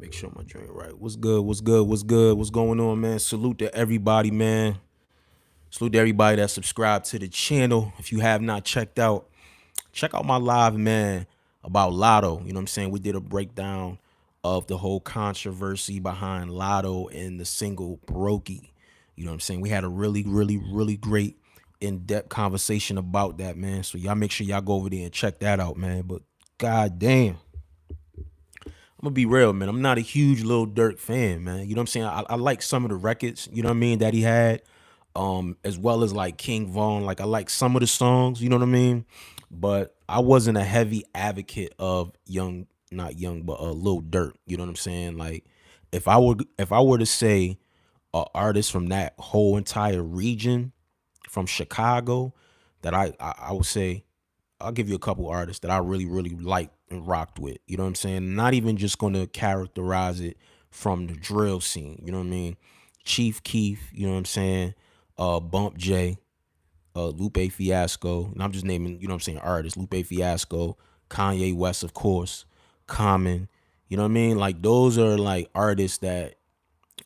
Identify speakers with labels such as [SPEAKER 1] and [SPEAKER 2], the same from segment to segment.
[SPEAKER 1] Make sure my drink right. What's good? What's good? What's good? What's going on, man? Salute to everybody, man. Salute to everybody that subscribed to the channel. If you have not check out my live, man, about Lotto. You know what I'm saying? We did a breakdown of the whole controversy behind Lotto and the single Brokey. You know what I'm saying? We had a really great in-depth conversation about that, man. So y'all make sure y'all go over there and check that out, man. But god damn, I'm gonna be real, man. I'm not a huge Lil Durk fan, man. You know what I'm saying? I like some of the records, you know what I mean, that he had, as well as like King Von. Like I like some of the songs, you know what I mean? But I wasn't a heavy advocate of not young, but Lil Durk. You know what I'm saying? Like if I were to say a artist from that whole entire region, from Chicago, that I would say I'll give you a couple artists that I really liked and rocked with. You know what I'm saying? Not even just gonna characterize it from the drill scene. You know what I mean? Chief Keef. You know what I'm saying? Bump J. Lupe Fiasco. And I'm just naming. You know what I'm saying? Artists. Lupe Fiasco. Kanye West, of course. Common. You know what I mean? Like those are like artists that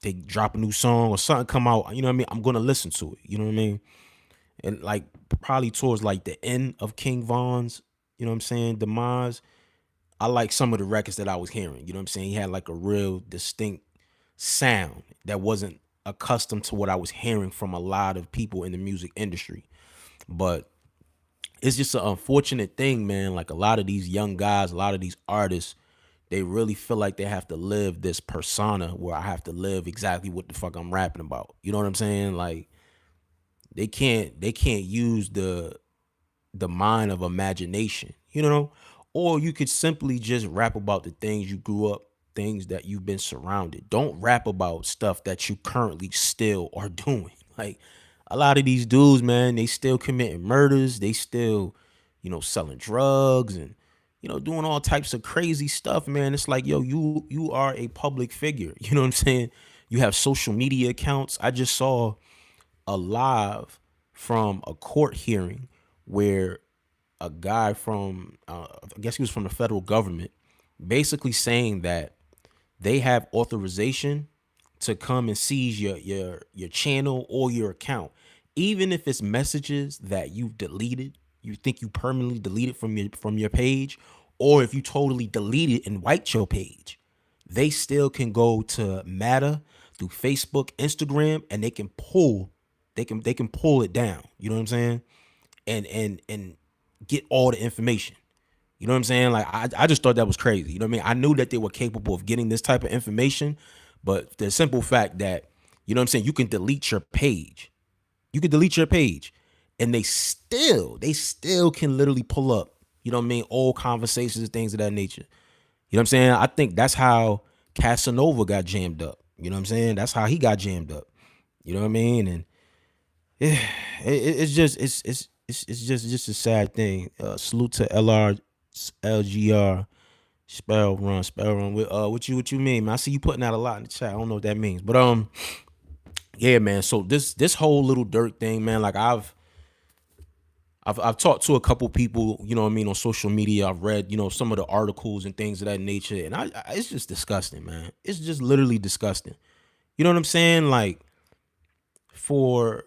[SPEAKER 1] they drop a new song or something come out. You know what I mean? I'm gonna listen to it. You know what I mean? And like probably towards like the end of King Von's, you know what I'm saying, demise, I like some of the records that I was hearing. You know what I'm saying? He had like a real distinct sound that wasn't accustomed to what I was hearing from a lot of people in the music industry. But it's just an unfortunate thing, man. Like a lot of these young guys, a lot of these artists, they really feel like they have to live this persona where I have to live exactly what the fuck I'm rapping about. You know what I'm saying? Like they can't use the mind of imagination, you know? Or you could simply just rap about the things you grew up, things that you've been surrounded. Don't rap about stuff that you currently still are doing. Like a lot of these dudes, man, they still committing murders, they still, selling drugs and doing all types of crazy stuff, man. It's like, yo, you are a public figure. You know what I'm saying? You have social media accounts. I just saw alive from a court hearing where a guy from I guess he was from the federal government basically saying that they have authorization to come and seize your channel or your account, even if it's messages that you've deleted, you think you permanently deleted from your page, or if you totally delete it and wipe your page. They still can go to Meta through Facebook, Instagram, and they can pull it down. You know what I'm saying? And get all the information. You know what I'm saying? Like I just thought that was crazy. You know what I mean? I knew that they were capable of getting this type of information, but the simple fact that, you know what I'm saying, you can delete your page. You can delete your page and they still can literally pull up, you know what I mean, old conversations, things of that nature. You know what I'm saying? I think that's how Casanova got jammed up. You know what I'm saying? That's how he got jammed up. You know what I mean? And yeah, it's just a sad thing. Salute to LGR spell run. What you mean, man? I see you putting out a lot in the chat. I don't know what that means, but yeah, man. So this whole Little Durk thing, man. Like I've talked to a couple people, you know what I mean, on social media. I've read, some of the articles and things of that nature, and it's just disgusting, man. It's just literally disgusting. You know what I'm saying? Like for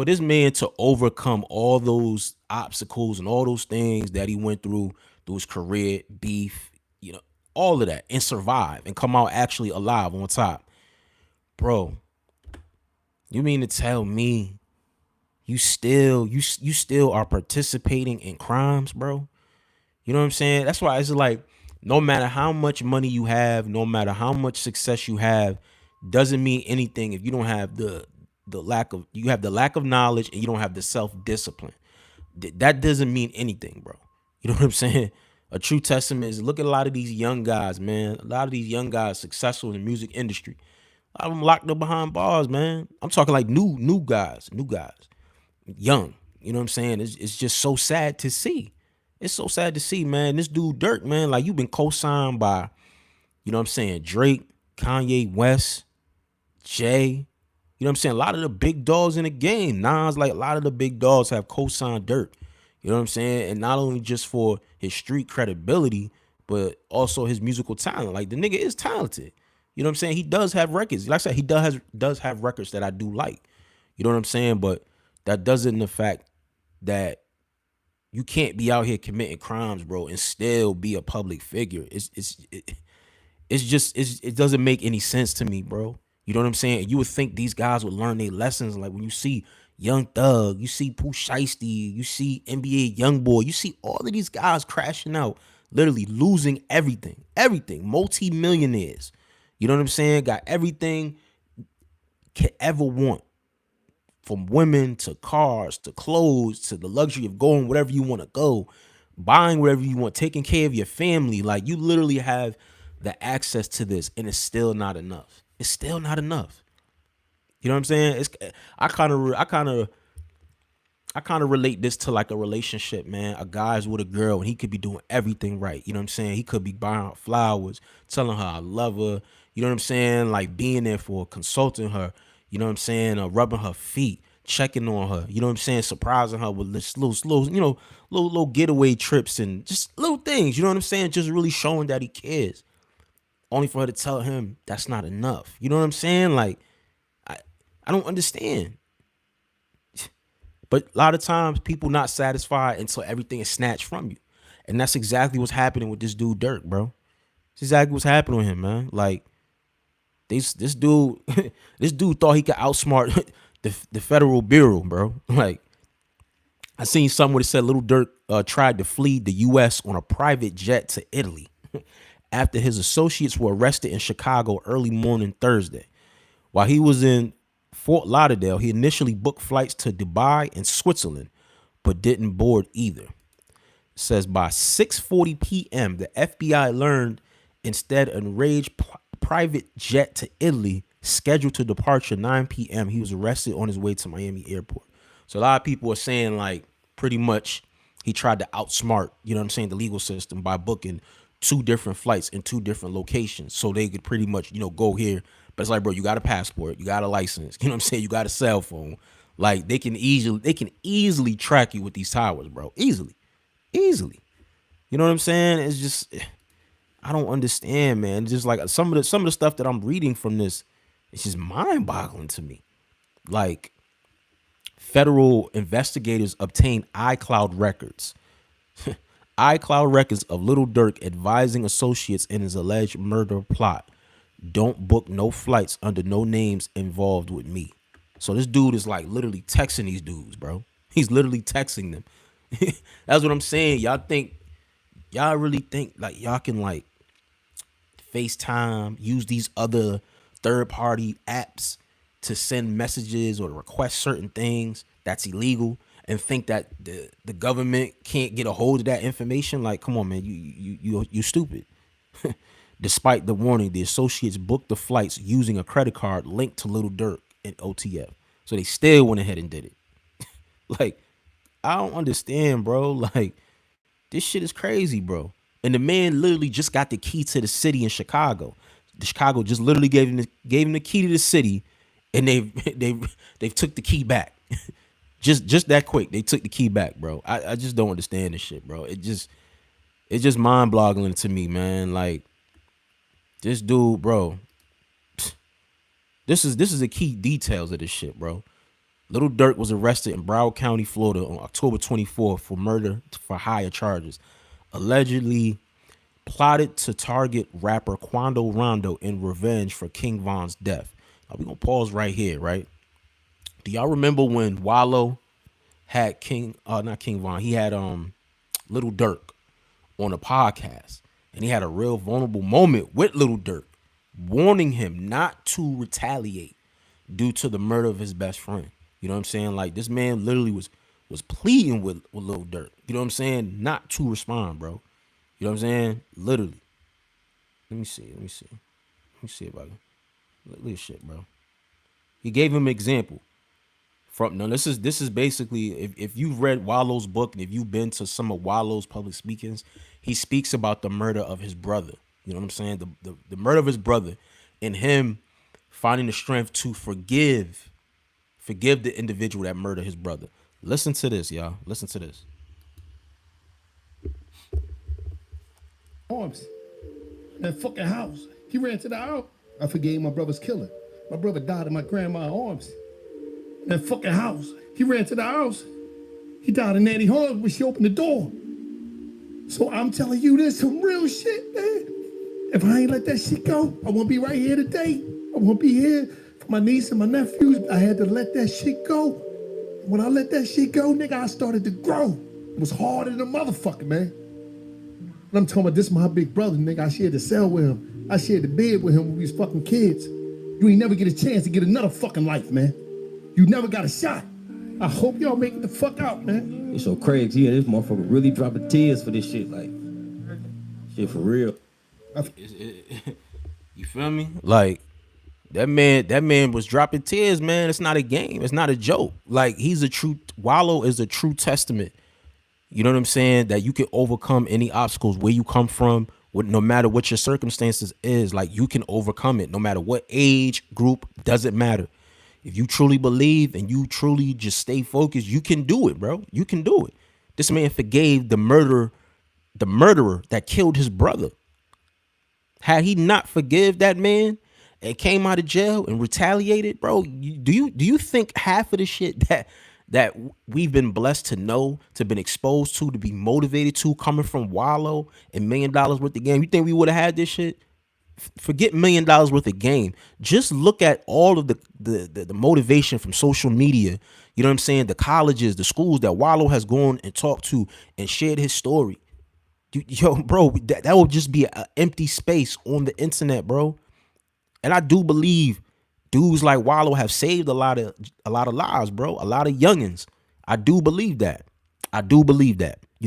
[SPEAKER 1] this man to overcome all those obstacles and all those things that he went through his career, beef, all of that, and survive and come out actually alive on top, bro. You mean to tell me you still are participating in crimes, bro? You know what I'm saying? That's why it's like no matter how much money you have, no matter how much success you have, doesn't mean anything if you don't have the lack of knowledge and you don't have the self-discipline. That doesn't mean anything, bro. You know what I'm saying? A true testament is look at a lot of these young guys, man. A lot of these young guys successful in the music industry. A lot of them locked up behind bars, man. I'm talking like new guys, young. You know what I'm saying? It's just so sad to see. It's so sad to see, man. This dude Dirk, man, like you've been co-signed by, you know what I'm saying, Drake, Kanye West, Jay. You know what I'm saying? A lot of the big dogs in the game. Nas, like a lot of the big dogs have co-signed Dirk. You know what I'm saying? And not only just for his street credibility, but also his musical talent. Like the nigga is talented. You know what I'm saying? He does have records. Like I said, he does have records that I do like. You know what I'm saying? But that doesn't the fact that you can't be out here committing crimes, bro, and still be a public figure. It doesn't make any sense to me, bro. You know what I'm saying? You would think these guys would learn their lessons. Like when you see Young Thug, you see Pooh Shiesty, you see NBA YoungBoy, you see all of these guys crashing out, literally losing everything, multi-millionaires. You know what I'm saying? Got everything could ever want, from women to cars to clothes to the luxury of going wherever you want to go, buying whatever you want, taking care of your family. Like you literally have the access to this, and it's still not enough. It's still not enough. You know what I'm saying? I kind of relate this to like a relationship, man. A guy's with a girl and he could be doing everything right. You know what I'm saying? He could be buying her flowers, telling her I love her. You know what I'm saying? Like being there for her, consulting her. You know what I'm saying? Rubbing her feet, checking on her. You know what I'm saying? Surprising her with this little, little getaway trips and just little things. You know what I'm saying? Just really showing that he cares. Only for her to tell him that's not enough. You know what I'm saying? Like, I don't understand. But a lot of times people not satisfied until everything is snatched from you. And that's exactly what's happening with this dude Durk, bro. It's exactly what's happening with him, man. Like this dude this dude thought he could outsmart the federal bureau, bro. Like I seen something where it said Lil Durk tried to flee the US on a private jet to Italy after his associates were arrested in Chicago early morning Thursday. While he was in Fort Lauderdale, he initially booked flights to Dubai and Switzerland, but didn't board either. It says by 6:40 p.m., the FBI learned instead an enraged private jet to Italy scheduled to departure 9 p.m. He was arrested on his way to Miami airport. So a lot of people are saying like pretty much he tried to outsmart, you know what I'm saying, the legal system by booking two different flights in two different locations so they could pretty much, go here. But it's like, bro, you got a passport, you got a license, you know what I'm saying? You got a cell phone. Like they can easily track you with these towers, bro. Easily. You know what I'm saying? It's just I don't understand, man. Just like some of the stuff that I'm reading from this, it's just mind-boggling to me. Like federal investigators obtained iCloud records. iCloud records of Lil Durk advising associates in his alleged murder plot. Don't book no flights under no names involved with me. So this dude is like literally texting these dudes, bro. He's literally texting them. That's what I'm saying. Y'all really think like y'all can like FaceTime, use these other third party apps to send messages or request certain things that's illegal and think that the government can't get a hold of that information? Like, come on, man, you stupid. Despite the warning, the associates booked the flights using a credit card linked to Lil Durk and OTF. So they still went ahead and did it. Like, I don't understand, bro. Like, this shit is crazy, bro. And the man literally just got the key to the city in Chicago. The Chicago just literally gave him the key to the city, and they've took the key back. just that quick. They took the key back, bro. I just don't understand this shit, bro. It's just mind-boggling to me, man. Like, this dude, bro. This is the key details of this shit, bro. Lil Durk was arrested in Broward County, Florida on October 24th for murder for hire charges. Allegedly plotted to target rapper Quando Rondo in revenge for King Von's death. Now we're going to pause right here, right? Do y'all remember when Wallo had not King Von, he had Lil Durk on a podcast, and he had a real vulnerable moment with Lil Durk, warning him not to retaliate due to the murder of his best friend. You know what I'm saying? Like, this man literally was pleading with Lil Durk. You know what I'm saying? Not to respond, bro. You know what I'm saying? Literally. Let me see if I can. Look at this shit, bro. He gave him an example. This is basically, if you've read Wallo's book and if you've been to some of Wallo's public speakings, he speaks about the murder of his brother. You know what I'm saying? The murder of his brother, and him finding the strength to forgive the individual that murdered his brother. Listen to this, y'all. Listen to this.
[SPEAKER 2] arms. That fucking house. He ran to the house. I forgave my brother's killer. My brother died in my grandma's arms. That fucking house. He ran to the house. He died in Nanny arms when she opened the door. So I'm telling you, this some real shit, man. If I ain't let that shit go, I won't be right here today. I won't be here for my niece and my nephews. I had to let that shit go. When I let that shit go, nigga, I started to grow. It was harder than a motherfucker, man. And I'm talking about this my big brother, nigga. I shared the cell with him. I shared the bed with him when we was fucking kids. You ain't never get a chance to get another fucking life, man. You never got a shot. I hope y'all make it the fuck out, man.
[SPEAKER 3] It's so crazy. Yeah, this motherfucker really dropping tears for this shit. Like, shit for real.
[SPEAKER 1] You feel me? Like that man was dropping tears, man. It's not a game. It's not a joke. Like Wallo is a true testament. You know what I'm saying? That you can overcome any obstacles where you come from, no matter what your circumstances is. Like you can overcome it, no matter what age group. Doesn't matter. If you truly believe and you truly just stay focused, you can do it, bro. You can do it. This man forgave the murderer that killed his brother. Had he not forgive that man and came out of jail and retaliated, bro, do you think half of the shit that we've been blessed to know, to been exposed to be motivated to, coming from Wallo and $1 million worth of game, you think we would have had this shit? Forget $1 million worth of game. Just look at all of the motivation from social media. You know what I'm saying? The colleges, the schools that Wallo has gone and talked to and shared his story. Yo, bro, that would just be an empty space on the internet, bro. And I do believe dudes like Wallo have saved a lot of lives, bro. A lot of youngins. I do believe that. You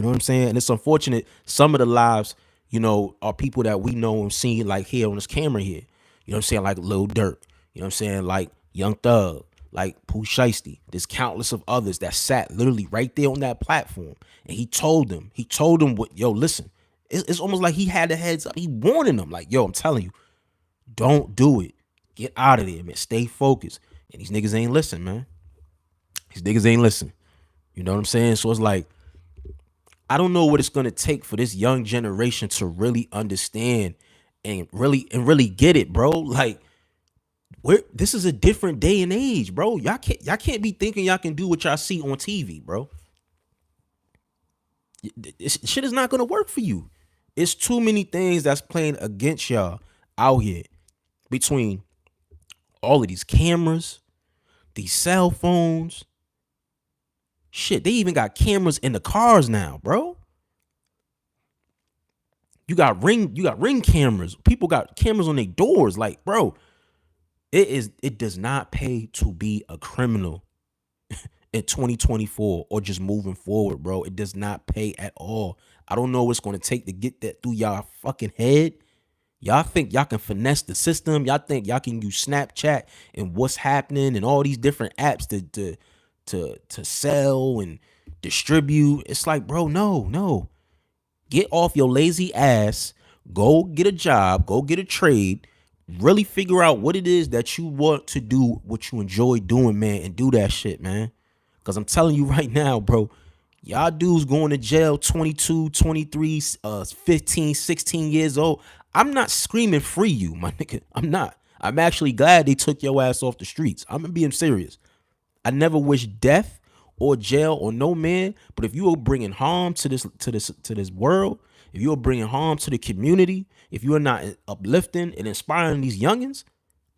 [SPEAKER 1] know what I'm saying? And it's unfortunate some of the lives, you know, are people that we know and seen like here on this camera here. You know what I'm saying? Like Lil Durk. You know what I'm saying? Like Young Thug, like Pooh Shiesty. There's countless of others that sat literally right there on that platform. And he told them what, yo, listen, it's almost like he had the heads up. He warning them like, yo, I'm telling you, don't do it. Get out of there, man. Stay focused. And these niggas ain't listen, man. These niggas ain't listen. You know what I'm saying? So it's like, I don't know what it's gonna take for this young generation to really understand and really get it, bro. Like, this is a different day and age, bro. Y'all can't be thinking y'all can do what y'all see on TV, bro. This shit is not gonna work for you. It's too many things that's playing against y'all out here, between all of these cameras, these cell phones. Shit, they even got cameras in the cars now, bro. You got ring cameras. People got cameras on their doors. Like, bro, it does not pay to be a criminal in 2024 or just moving forward, bro. It does not pay at all. I don't know what it's going to take to get that through y'all fucking head. Y'all think y'all can finesse the system. Y'all think y'all can use Snapchat and what's happening and all these different apps to sell and distribute. It's like, bro, no. Get off your lazy ass. Go get a job. Go get a trade. Really figure out what it is that you want to do, what you enjoy doing, man, and do that shit, man. Because I'm telling you right now, bro, y'all dudes going to jail 22, 23, 15, 16 years old. I'm not screaming free you, my nigga. I'm not. I'm actually glad they took your ass off the streets. I'm being serious. I never wish death or jail or no man, but if you are bringing harm to this world, if you are bringing harm to the community, if you are not uplifting and inspiring these youngins,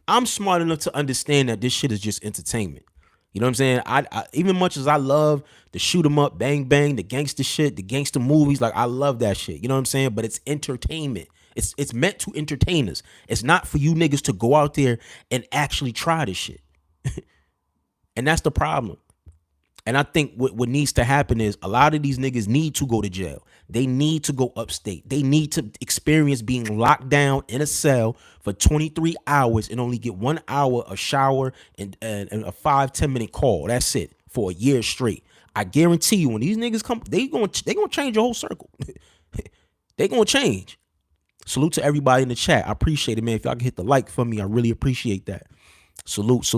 [SPEAKER 1] I'm smart enough to understand that this shit is just entertainment. You know what I'm saying? I even much as I love the shoot 'em up, bang bang, the gangster shit, the gangster movies, like I love that shit. You know what I'm saying? But it's entertainment. It's meant to entertain us. It's not for you niggas to go out there and actually try this shit. And that's the problem. And I think what needs to happen is a lot of these niggas need to go to jail. They need to go upstate. They need to experience being locked down in a cell for 23 hours and only get 1 hour of shower and a 5-10 minute call. That's it for a year straight. I guarantee you when these niggas come, they gonna change your whole circle. They gonna change. Salute to everybody in the chat. I appreciate it, man. If y'all can hit the like for me, I really appreciate that. Salute.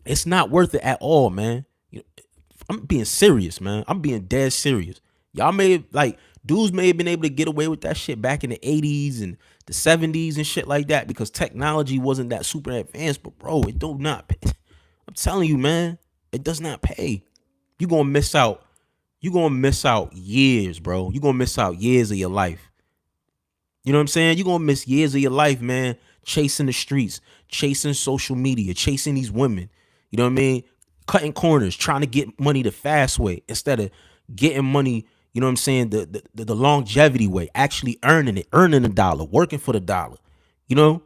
[SPEAKER 1] It's not worth it at all, man. I'm being serious, man. I'm being dead serious. Y'all may like Dudes may have been able to get away with that shit back in the 80s and the 70s and shit like that because technology wasn't that super advanced. But bro, it do not pay. I'm telling you, man, it does not pay. You're gonna miss out. You're gonna miss out years, bro. You're gonna miss out years of your life. You know what I'm saying? You're gonna miss years of your life, man, chasing the streets, chasing social media, chasing these women. You know what I mean? Cutting corners, trying to get money the fast way instead of getting money, you know what I'm saying, the longevity way, actually earning it, earning a dollar, working for the dollar. You know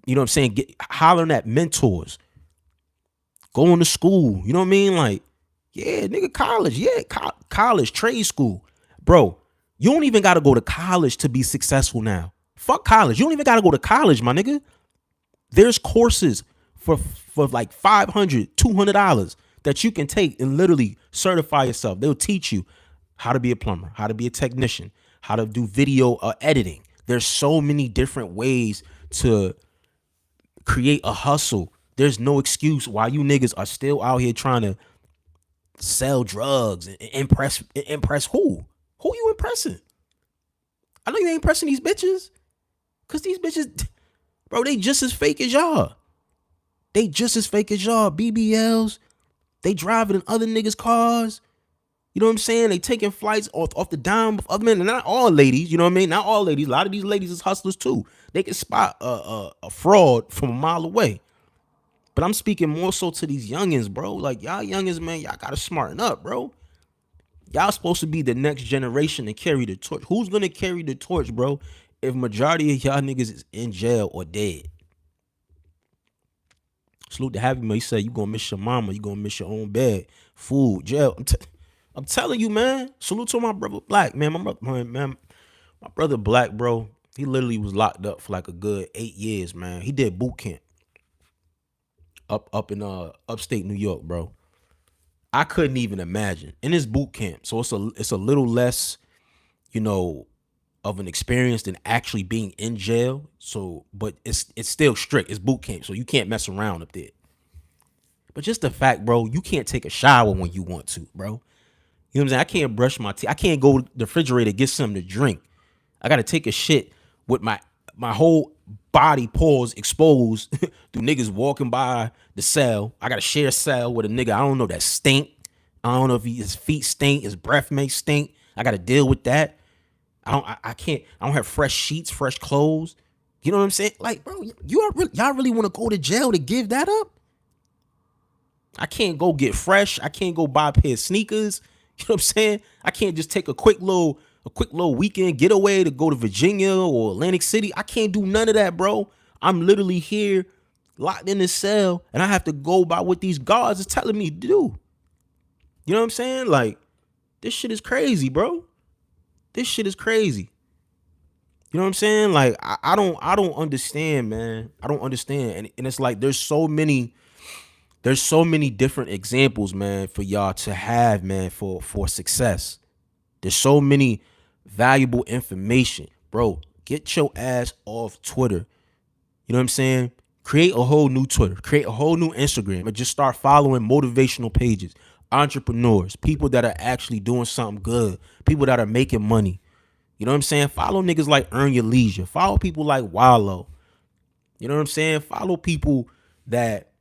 [SPEAKER 1] what I'm saying? Hollering at mentors, going to school. You know what I mean? Like, yeah, nigga, college. Yeah, college, trade school. Bro, you don't even got to go to college to be successful now. Fuck college. You don't even got to go to college, my nigga. There's courses for like $500, $200 that you can take and literally certify yourself. They'll teach you how to be a plumber, how to be a technician, how to do video editing. There's so many different ways to create a hustle. There's no excuse why you niggas are still out here trying to sell drugs and impress who? Who you impressing? I know you ain't impressing these bitches. Cause these bitches, bro, they just as fake as y'all. They just as fake as y'all. BBLs. They driving in other niggas' cars. You know what I'm saying? They taking flights off the dime of other men. And not all ladies, you know what I mean? Not all ladies. A lot of these ladies is hustlers too. They can spot a fraud from a mile away. But I'm speaking more so to these youngins, bro. Like, y'all youngins, man, y'all gotta smarten up, bro. Y'all supposed to be the next generation to carry the torch. Who's gonna carry the torch, bro, if majority of y'all niggas is in jail or dead? Salute to Happy Man. He said you gonna miss your mama, you gonna miss your own bed, food, jail. I'm telling you, man. Salute to my brother Black, man. My brother Black, bro. He literally was locked up for like a good 8 years, man. He did boot camp up in upstate New York, bro. I couldn't even imagine in this boot camp. So it's a little less, you know, of an experience than actually being in jail. So, but it's still strict. It's boot camp, so you can't mess around up there. But just the fact, bro, you can't take a shower when you want to, bro. You know what I'm saying? I can't brush my teeth. I can't go to the refrigerator to get something to drink. I gotta take a shit with my whole body pores exposed through niggas walking by the cell. I gotta share a cell with a nigga I don't know that stink. I don't know if his feet stink, his breath may stink. I gotta deal with that. I don't have fresh sheets, fresh clothes. You know what I'm saying? Like, bro, y'all really want to go to jail to give that up? I can't go get fresh. I can't go buy a pair of sneakers. You know what I'm saying? I can't just take a quick little weekend getaway to go to Virginia or Atlantic City. I can't do none of that, bro. I'm literally here locked in this cell and I have to go by what these guards is telling me to do. You know what I'm saying? Like, this shit is crazy, bro. This shit is crazy. You know what I'm saying? Like, I don't understand, man. I don't understand. And it's like there's so many different examples, man, for y'all to have, man, for success. There's so many valuable information. Bro, get your ass off Twitter. You know what I'm saying? Create a whole new Twitter. Create a whole new Instagram and just start following motivational pages. Entrepreneurs, people that are actually doing something good, people that are making money. You know what I'm saying? Follow niggas like Earn Your Leisure. Follow people like Wallo. You know what I'm saying? Follow people that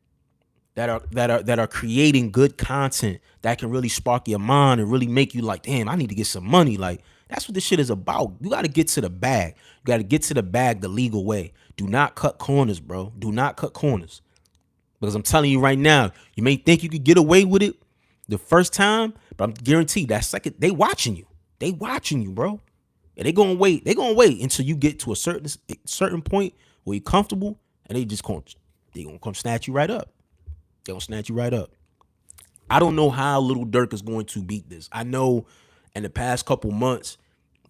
[SPEAKER 1] are creating good content that can really spark your mind and really make you like, damn, I need to get some money. Like, that's what this shit is about. You got to get to the bag. You got to get to the bag the legal way. Do not cut corners, bro. Do not cut corners. Because I'm telling you right now, you may think you could get away with it the first time, but I'm guaranteed that second, they watching you. They watching you, bro. And they gonna wait. They gonna wait until you get to a certain point where you're comfortable, and they gonna come snatch you right up. They gonna snatch you right up. I don't know how Lil Durk is going to beat this. I know in the past couple months,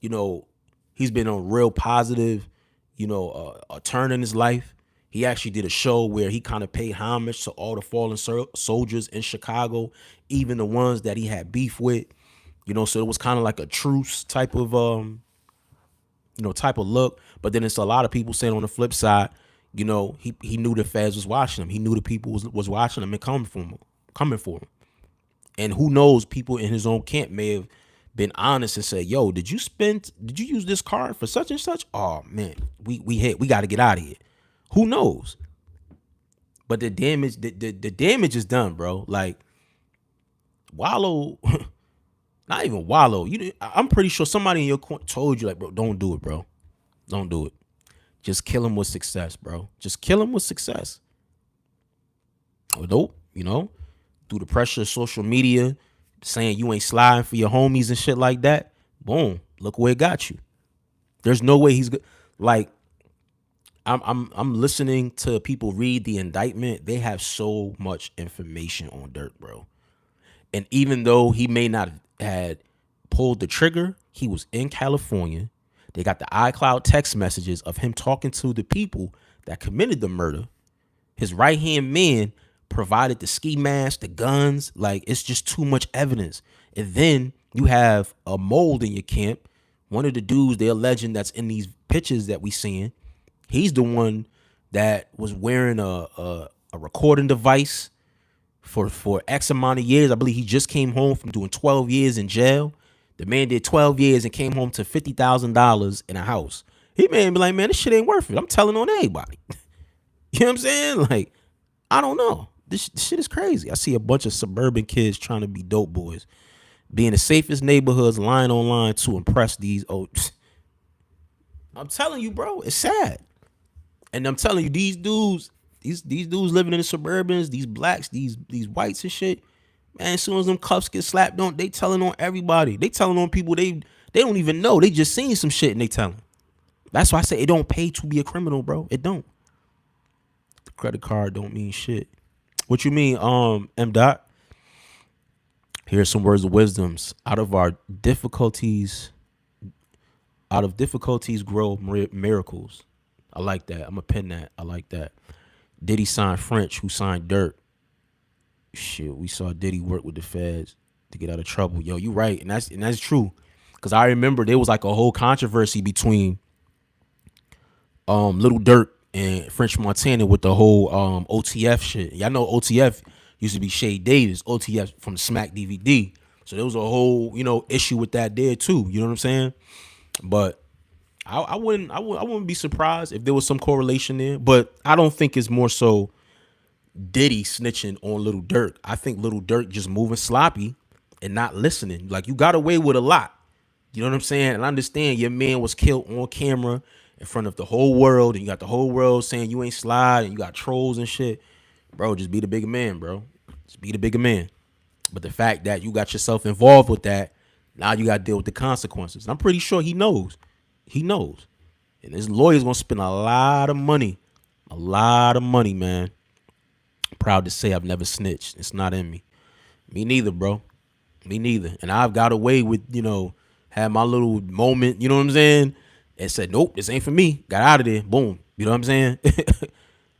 [SPEAKER 1] you know, he's been on real positive, you know, a turn in his life. He actually did a show where he kind of paid homage to all the fallen soldiers in Chicago, even the ones that he had beef with, you know, so it was kind of like a truce type of, type of look. But then it's a lot of people saying on the flip side, you know, he knew the feds was watching him. He knew the people was watching him and coming for him. And who knows, people in his own camp may been honest and said, yo, did you use this card for such and such? Oh man, we got to get out of here. Who knows? But the damage is done, bro. Like Wallo, not even Wallo. I'm pretty sure somebody in your corner told you, like, bro, don't do it, bro. Don't do it. Just kill him with success, bro. Just kill him with success. Or nope, through the pressure of social media, saying you ain't sliding for your homies and shit like that. Boom, look where it got you. There's no way he's good. Like, I'm listening to people read the indictment. They have so much information on Durk, bro. And even though he may not have had pulled the trigger, he was in California. They got the iCloud text messages of him talking to the people that committed the murder. His right-hand man provided the ski mask, the guns. Like, it's just too much evidence. And then you have a mold in your camp. One of the dudes they're alleging that's in these pictures that we seeing, he's the one that was wearing a recording device for X amount of years. I believe he just came home from doing 12 years in jail. The man did 12 years and came home to $50,000 in a house. He may be like, man, this shit ain't worth it. I'm telling on everybody. You know what I'm saying? Like, I don't know. This shit is crazy. I see a bunch of suburban kids trying to be dope boys, be in the safest neighborhoods, lying online to impress these old. I'm telling you, bro, it's sad. And I'm telling you, these dudes, these dudes living in the suburbans, these blacks, these whites and shit, man, as soon as them cuffs get slapped on, they telling on everybody. They telling on people they don't even know. They just seen some shit and they telling. That's why I say it don't pay to be a criminal, bro. It don't. The credit card don't mean shit. What you mean, M. Dot? Here's some words of wisdoms. Out of difficulties grow miracles. I like that. I'm gonna pin that. I like that. Diddy signed French, who signed Durk. Shit, we saw Diddy work with the feds to get out of trouble. Yo, you right, and that's true. Cause I remember there was like a whole controversy between Lil Durk and French Montana with the whole OTF shit. Y'all know OTF used to be Shay Davis, OTF from the Smack DVD. So there was a whole, issue with that there too. You know what I'm saying? But I wouldn't be surprised if there was some correlation there. But I don't think it's more so Diddy snitching on Lil Durk. I think Lil Durk just moving sloppy and not listening. Like, you got away with a lot. You know what I'm saying? And I understand your man was killed on camera in front of the whole world, and you got the whole world saying you ain't slide, and you got trolls and shit. Bro, just be the bigger man, bro. Just be the bigger man. But the fact that you got yourself involved with that, now you got to deal with the consequences. And I'm pretty sure he knows. He knows. And his lawyer's going to spend a lot of money. A lot of money, man. I'm proud to say I've never snitched. It's not in me. Me neither, bro. Me neither. And I've got away with, had my little moment, you know what I'm saying? And said, nope, this ain't for me. Got out of there. Boom. You know what I'm saying?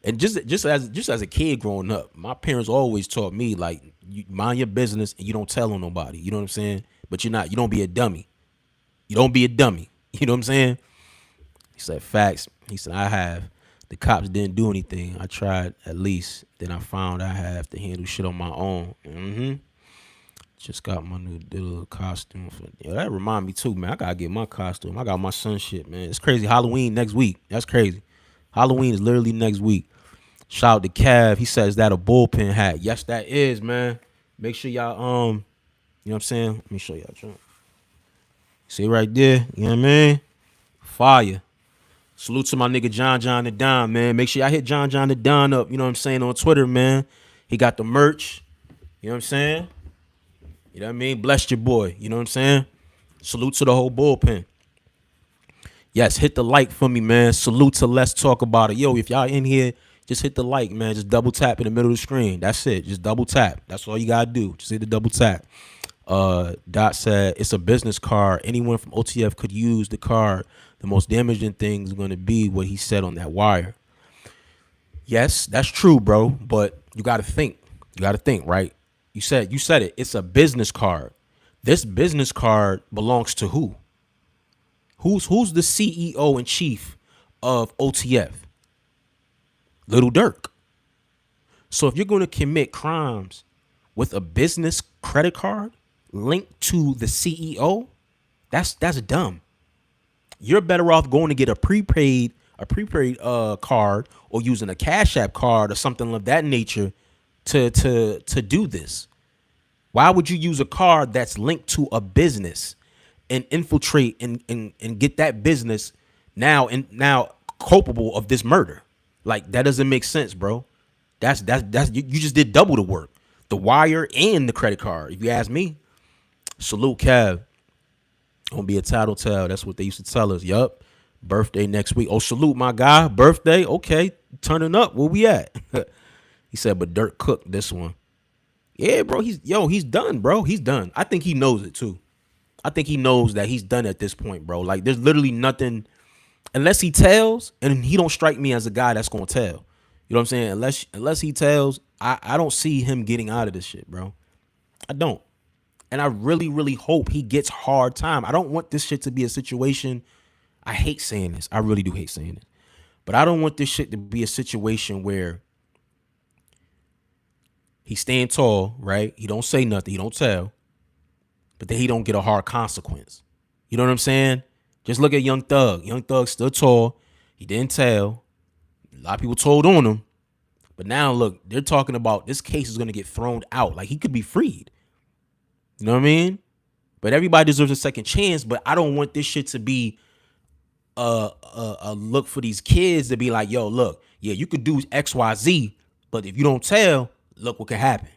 [SPEAKER 1] And just as a kid growing up, my parents always taught me, like, you mind your business and you don't tell on nobody. You know what I'm saying? But you don't be a dummy. You don't be a dummy. You know what I'm saying? He said, facts. He said, I have. The cops didn't do anything. I tried at least. Then I found I have to handle shit on my own. Just got my new little costume. That remind me too, man. I gotta get my costume. I got my son shit, man. It's crazy. Halloween next week. That's crazy. Halloween is literally next week. Shout out to Cav. He says that a bullpen hat. Yes, that is, man. Make sure y'all you know what I'm saying? Let me show y'all. See right there? You know what I mean? Fire. Salute to my nigga John the Don, man. Make sure y'all hit John the Don up, you know what I'm saying, on Twitter, man. He got the merch. You know what I'm saying? You know what I mean? Bless your boy. You know what I'm saying? Salute to the whole bullpen. Yes, hit the like for me, man. Salute to Let's Talk About It. Yo, if y'all in here, just hit the like, man. Just double tap in the middle of the screen. That's it. Just double tap. That's all you gotta do. Just hit the double tap. Dot said, it's a business card. Anyone from OTF could use the card. The most damaging thing is going to be what he said on that wire. Yes, that's true, bro. But you got to think. You got to think, right? You said it. It's a business card. This business card belongs to who? Who's the CEO and chief of OTF? Lil Durk. So if you're going to commit crimes with a business credit card, linked to the CEO, that's dumb. You're better off going to get a prepaid card or using a Cash App card or something of that nature to do this. Why would you use a card that's linked to a business and infiltrate and get that business now culpable of this murder? Like, that doesn't make sense, bro. That's you just did double the work. The wire and the credit card. If you ask me, salute Kev. Gonna be a tattletale. That's what they used to tell us. Yup. Birthday next week. Oh, salute my guy. Birthday. Okay. Turning up. Where we at? He said, but Durk cooked this one. Yeah, bro. He's done, bro. He's done. I think he knows it too. I think he knows that he's done at this point, bro. Like, there's literally nothing unless he tells, and he don't strike me as a guy that's gonna tell. You know what I'm saying? Unless he tells, I don't see him getting out of this shit, bro. I don't. And I really, really hope he gets hard time. I don't want this shit to be a situation. I hate saying this. I really do hate saying it. But I don't want this shit to be a situation where he's staying tall, right? He don't say nothing. He don't tell. But then he don't get a hard consequence. You know what I'm saying? Just look at Young Thug. Young Thug stood tall. He didn't tell. A lot of people told on him. But now, look, they're talking about this case is going to get thrown out. Like, he could be freed. You know what I mean? But everybody deserves a second chance. But I don't want this shit to be a look for these kids to be like, yo, look, yeah, you could do X, Y, Z, but if you don't tell, look what could happen.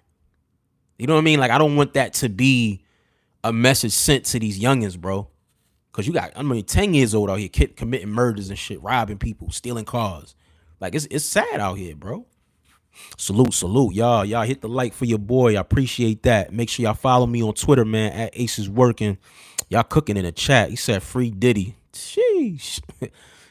[SPEAKER 1] You know what I mean? Like, I don't want that to be a message sent to these youngins, bro. Because you got, 10 years old out here committing murders and shit, robbing people, stealing cars. Like, it's sad out here, bro. Salute. Y'all hit the like for your boy. I appreciate that. Make sure y'all follow me on Twitter, man, at AceIsWorking. Y'all cooking in the chat. He said free Diddy. Sheesh.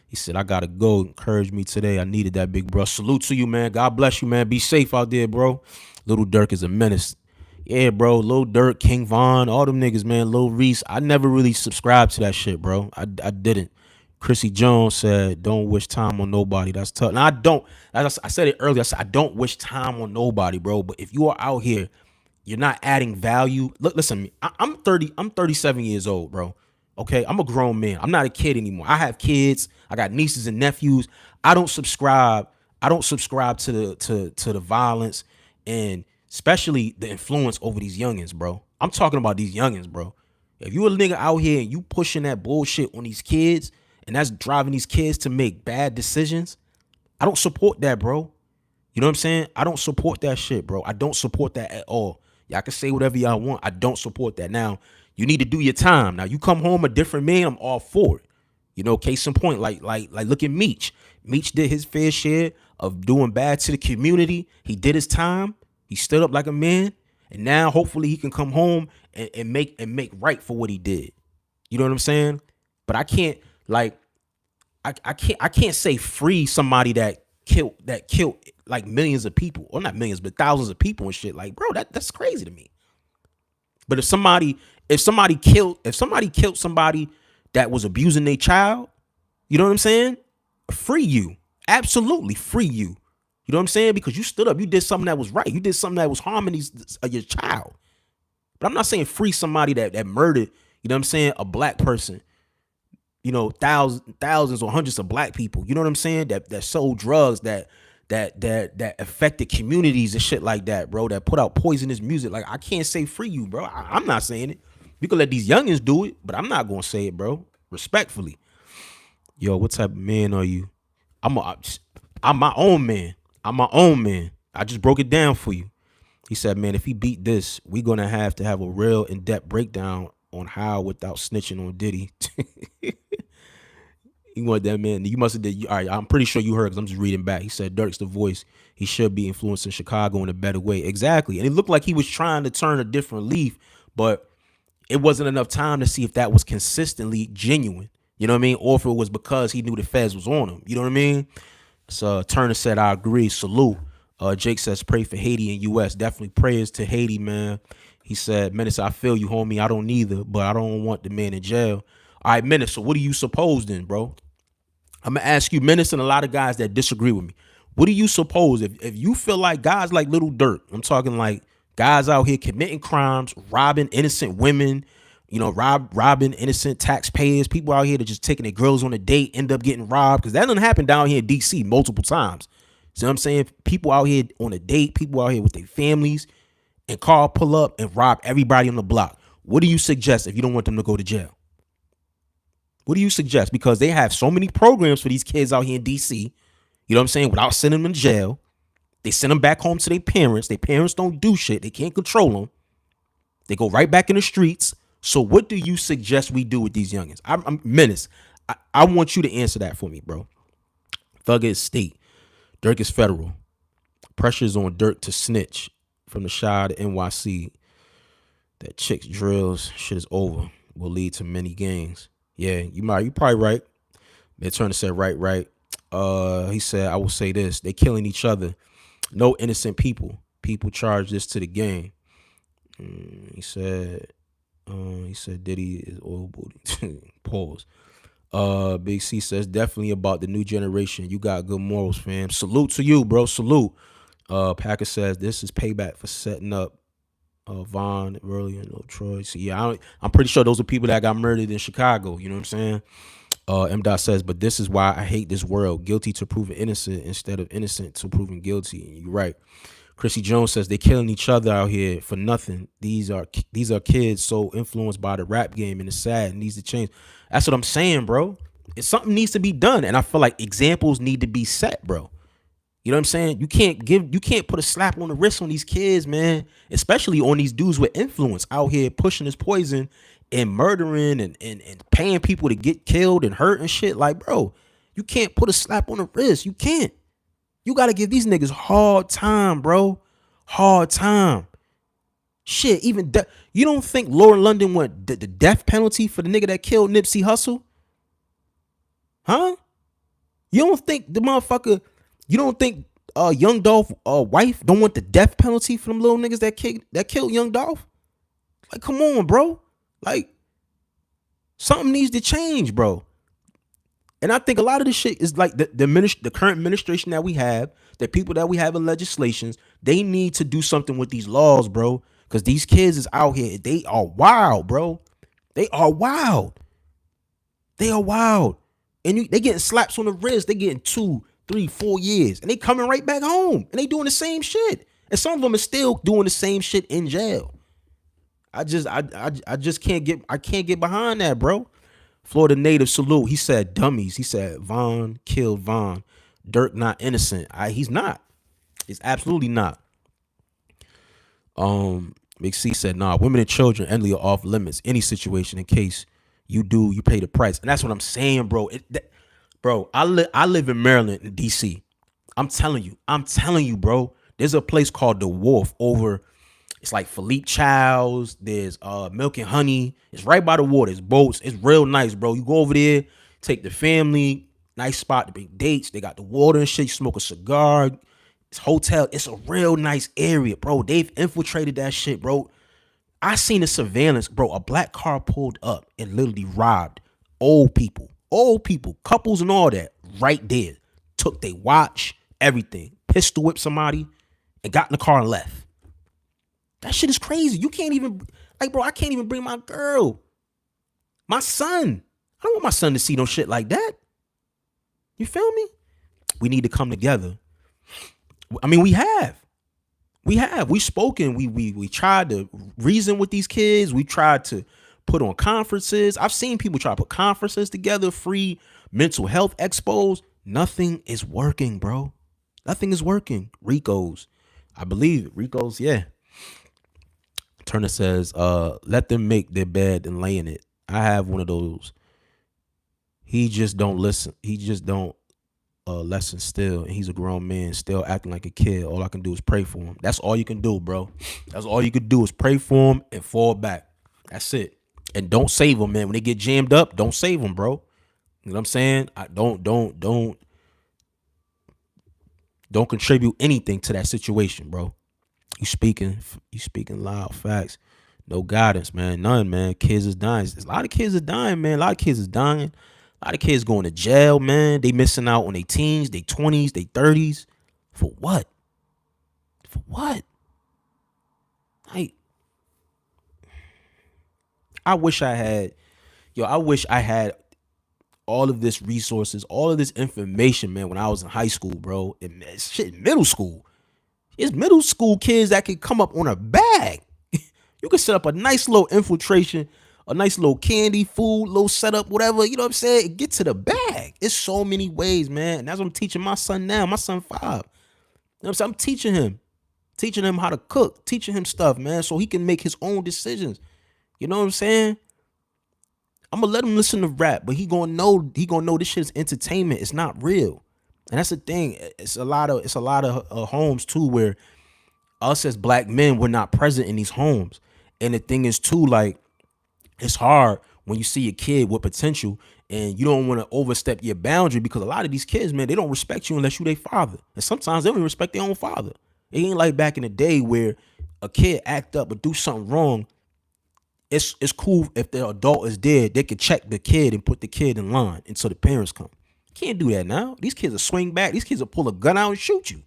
[SPEAKER 1] He said, I gotta go. Encourage me today. I needed that, big bro. Salute to you, man. God bless you, man. Be safe out there, bro. Lil Durk is a menace. Yeah, bro. Lil Durk, King Von, all them niggas, man. Lil Reese. I never really subscribed to that shit, bro. I didn't. Chrissy Jones said, don't wish time on nobody. That's tough. Now, I don't. As I said it earlier, I said, I don't wish time on nobody, bro. But if you are out here, you're not adding value. Look, listen to me. I'm 30. I'm 37 years old, bro. Okay, I'm a grown man. I'm not a kid anymore. I have kids. I got nieces and nephews. I don't subscribe to the violence and especially the influence over these youngins, bro. I'm talking about these youngins, bro. If you a nigga out here and you pushing that bullshit on these kids and that's driving these kids to make bad decisions, I don't support that, bro. You know what I'm saying? I don't support that shit, bro. I don't support that at all. Y'all can say whatever y'all want. I don't support that. Now, you need to do your time. Now, you come home a different man, I'm all for it. You know, case in point, like look at Meech. Meech did his fair share of doing bad to the community. He did his time. He stood up like a man. And now hopefully he can come home and make right for what he did. You know what I'm saying? But I can't I can't say free somebody that killed like millions of people, or not millions, but thousands of people and shit. Like, bro, that's crazy to me. But if somebody killed somebody that was abusing their child, you know what I'm saying? Free you. Absolutely free you. You know what I'm saying? Because you stood up, you did something that was right. You did something that was harming your child. But I'm not saying free somebody that murdered, you know what I'm saying, a black person. You know, thousands or hundreds of black people. You know what I'm saying? That sold drugs, that affected communities and shit like that, bro. That put out poisonous music. Like, I can't say free you, bro. I'm not saying it. You can let these youngins do it, but I'm not gonna say it, bro. Respectfully. Yo, what type of man are you? I'm my own man. I'm my own man. I just broke it down for you. He said, man, if he beat this, we're gonna have to have a real in-depth breakdown on how without snitching on Diddy. You want that, man? You must have did. All right, I'm pretty sure you heard because I'm just reading back. He said Durk's the voice. He should be influencing Chicago in a better way. Exactly. And it looked like he was trying to turn a different leaf, but it wasn't enough time to see if that was consistently genuine. You know what I mean? Or if it was because he knew the feds was on him. You know what I mean? So Turner said, I agree. Salute. Jake says, pray for Haiti and U.S. Definitely prayers to Haiti, man. He said, Menace, I feel you, homie. I don't either, but I don't want the man in jail. All right, Menace, so what do you suppose then, bro? I'm going to ask you, Menace, and a lot of guys that disagree with me. What do you suppose if you feel like guys like Lil Durk, I'm talking like Guys out here committing crimes, robbing innocent women, robbing innocent taxpayers. People out here that just taking their girls on a date, end up getting robbed. Because that doesn't happen down here in DC multiple times. See what I'm saying? People out here on a date, people out here with their families, and car pull up and rob everybody on the block. What do you suggest if you don't want them to go to jail? What do you suggest? Because they have so many programs for these kids out here in DC, you know what I'm saying, without sending them to jail. They send them back home to their parents. Their parents don't do shit. They can't control them. They go right back in the streets. So what do you suggest we do with these youngins? I'm Menace. I want you to answer that for me, bro. Thugger is state. Durk is federal. Pressure's on Durk to snitch from the Shire to NYC. That chicks drills shit is over. Will lead to many gangs. Yeah, you probably right. Turner said right. He said, I will say this. They killing each other. No innocent people. People charge this to the game. He said Diddy is oil booty. Pause. Big C says definitely about the new generation. You got good morals, fam. Salute to you, bro. Salute. Packer says this is payback for setting up Vaughn earlier and Troy. So yeah, I'm pretty sure those are people that got murdered in Chicago. You know what I'm saying? M. Dot says, but this is why I hate this world. Guilty to proven innocent instead of innocent to proven guilty. You're right. Chrissy Jones says they killing each other out here for nothing. These are kids so influenced by the rap game, and it's sad. It needs to change. That's what I'm saying, bro. Something needs to be done, and I feel like examples need to be set, bro. You know what I'm saying? You can't put a slap on the wrist on these kids, man. Especially on these dudes with influence out here pushing this poison and murdering and paying people to get killed and hurt and shit. Like, bro, you can't put a slap on the wrist. You can't. You got to give these niggas hard time, bro. Hard time. Shit, even you don't think Lauren London want the death penalty for the nigga that killed Nipsey Hussle? Huh? You don't think the motherfucker, you don't think Young Dolph wife don't want the death penalty for them little niggas that killed Young Dolph? Like, come on, bro. Like, something needs to change, bro. And I think a lot of this shit is like the current administration that we have, the people that we have in legislations, they need to do something with these laws, bro. Because these kids is out here, they are wild, bro. They are wild. They are wild. And they getting slaps on the wrist. They getting 2, 3, 4 years. And they coming right back home. And they doing the same shit. And some of them are still doing the same shit in jail. I just can't get behind that, bro. Florida native salute. He said dummies. He said Vaughn killed Vaughn. Durk not innocent. He's not. He's absolutely not. Big C said, nah, women and children endly are off limits. Any situation, in case you do, you pay the price. And that's what I'm saying, bro. Bro, I live in Maryland and DC. I'm telling you, bro. There's a place called The Wharf over. It's like Philippe Child's. There's Milk and Honey. It's right by the water. It's boats. It's real nice, bro. You go over there, take the family. Nice spot to bring dates. They got the water and shit. You smoke a cigar. It's hotel. It's a real nice area, bro. They've infiltrated that shit, bro. I seen the surveillance, bro. A black car pulled up and literally robbed old people, couples and all that right there. Took their watch, everything. Pistol whipped somebody and got in the car and left. That shit is crazy. You can't even, like, bro, I can't even bring my girl, my son. I don't want my son to see no shit like that. You feel me? We need to come together. I mean, we have. We've spoken. We tried to reason with these kids. We tried to put on conferences. I've seen people try to put conferences together, free mental health expos. Nothing is working, bro. Nothing is working. Rico's. I believe it. Rico's, yeah. Turner says, let them make their bed and lay in it. I have one of those. He just don't listen. He just don't lesson still. And he's a grown man still acting like a kid. All I can do is pray for him. That's all you can do, bro. That's all you can do is pray for him and fall back. That's it. And don't save them, man. When they get jammed up, don't save them, bro. You know what I'm saying? Don't contribute anything to that situation, bro. You speaking loud facts. No guidance, man. None, man. Kids is dying. A lot of kids are dying, man. A lot of kids is dying. A lot of kids going to jail, man. They missing out on their teens, their 20s, their 30s. For what? For what? Like, I wish I had, I wish I had all of this resources, all of this information, man, when I was in high school, bro. And shit, middle school. It's middle school kids that can come up on a bag. You can set up a nice little infiltration, a nice little candy, food, little setup, whatever. You know what I'm saying? Get to the bag. It's so many ways, man. And that's what I'm teaching my son now. My son 5. You know what I'm saying? I'm teaching him how to cook, teaching him stuff, man, so he can make his own decisions. You know what I'm saying? I'm gonna let him listen to rap, but he gonna know this shit is entertainment. It's not real. And that's the thing. It's a lot of homes too where us as black men we're not present in these homes. And the thing is too, like, it's hard when you see a kid with potential and you don't want to overstep your boundary, because a lot of these kids, man, they don't respect you unless you their father. And sometimes they don't even respect their own father. It ain't like back in the day where a kid act up or do something wrong. It's cool if the adult is dead, they could check the kid and put the kid in line until the parents come. Can't do that now. These kids will swing back. These kids will pull a gun out and shoot you.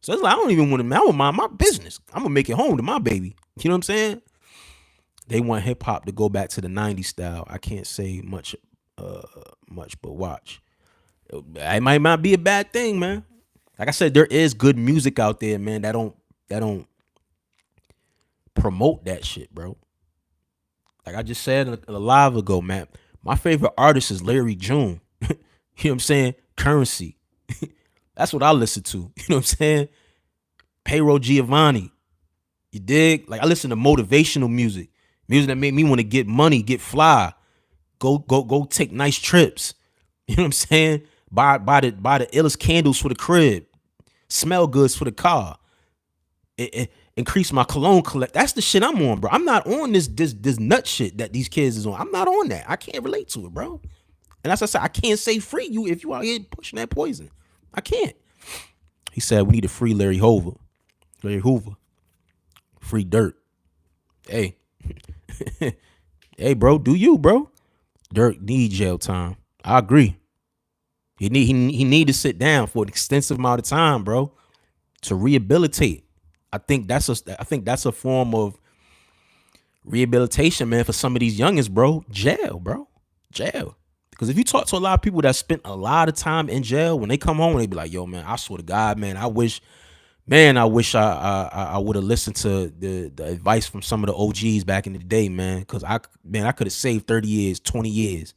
[SPEAKER 1] So it's like, I don't even want to, I don't mind my business. I'm gonna make it home to my baby. You know what I'm saying? They want hip hop to go back to the 90s style. I can't say much, but watch. It might not be a bad thing, man. Like I said, there is good music out there, man, that don't promote that shit, bro. Like I just said a live ago, man, my favorite artist is Larry June. You know what I'm saying? Currency. That's what I listen to. You know what I'm saying? Payroll Giovanni. You dig? Like I listen to motivational music that made me want to get money, get fly, go take nice trips. You know what I'm saying? Buy the illest candles for the crib, smell goods for the car. Increase my cologne collect. That's the shit I'm on, bro. I'm not on this nut shit that these kids is on. I'm not on that. I can't relate to it, bro. And as I said, I can't say free you if you out here pushing that poison. I can't. He said we need to free Larry Hoover. Free Durk. Hey. Hey, bro, do you, bro? Durk need jail time. I agree. He need to sit down for an extensive amount of time, bro, to rehabilitate. I think that's a form of rehabilitation, man, for some of these youngins, bro. Jail, bro. Jail. Because if you talk to a lot of people that spent a lot of time in jail, when they come home, they be like, yo, man, I swear to God, man, I wish I would have listened to the advice from some of the OGs back in the day, man. Because I could have saved 30 years, 20 years,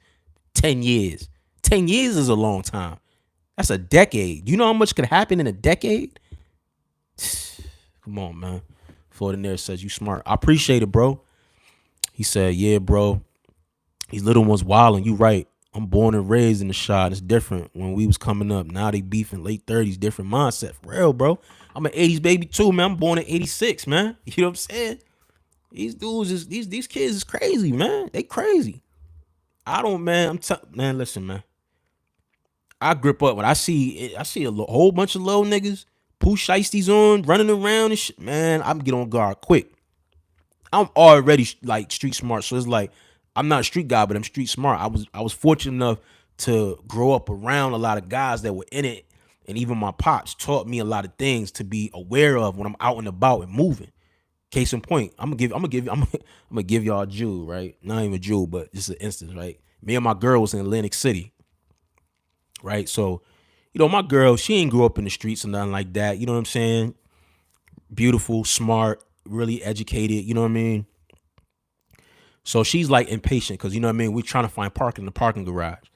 [SPEAKER 1] 10 years. 10 years is a long time. That's a decade. You know how much could happen in a decade? Come on, man. Florida says you smart. I appreciate it, bro. He said, yeah, bro. These little ones wilding. You right. I'm born and raised in the shot. It's different when we was coming up. Now they beefing late 30s, different mindset. For real, bro. I'm an 80s baby too, man. I'm born in 86, man. You know what I'm saying? These dudes these kids is crazy, man. They crazy. I don't, man. Man, listen, man. I grip up when I see a whole bunch of little niggas, poo shiesties on, running around and shit. Man, I'm get on guard quick. I'm already like street smart, so it's like I'm not a street guy, but I'm street smart. I was fortunate enough to grow up around a lot of guys that were in it, and even my pops taught me a lot of things to be aware of when I'm out and about and moving. Case in point, I'm gonna give y'all a jewel, right? Not even a jewel, but just an instance, right? Me and my girl was in Atlantic City, right? So, my girl, she ain't grew up in the streets or nothing like that. You know what I'm saying? Beautiful, smart, really educated. You know what I mean? So she's like impatient because, you know what I mean? We're trying to find parking in the parking garage.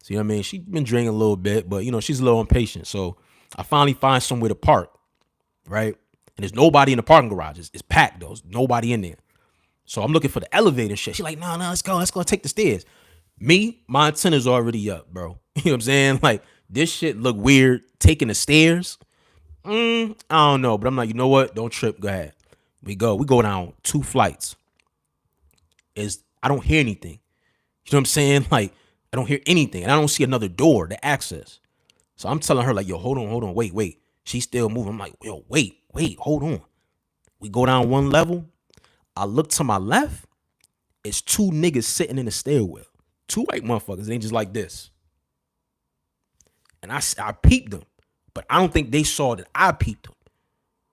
[SPEAKER 1] So, you know what I mean? She's been drinking a little bit, but, she's a little impatient. So I finally find somewhere to park, right? And there's nobody in the parking garage. It's packed, though. There's nobody in there. So I'm looking for the elevator shit. She's like, no, let's go take the stairs. Me, my antenna's already up, bro. You know what I'm saying? Like, this shit look weird. Taking the stairs, I don't know. But I'm like, you know what? Don't trip. Go ahead. We go down 2 flights. I don't hear anything. You know what I'm saying? Like, I don't hear anything. And I don't see another door to access. So I'm telling her, like, yo, hold on, wait. She's still moving. I'm like, yo, wait, hold on. We go down 1 level. I look to my left. It's 2 niggas sitting in the stairwell. 2 white motherfuckers. They just like this. And I peeped them. But I don't think they saw that I peeped them.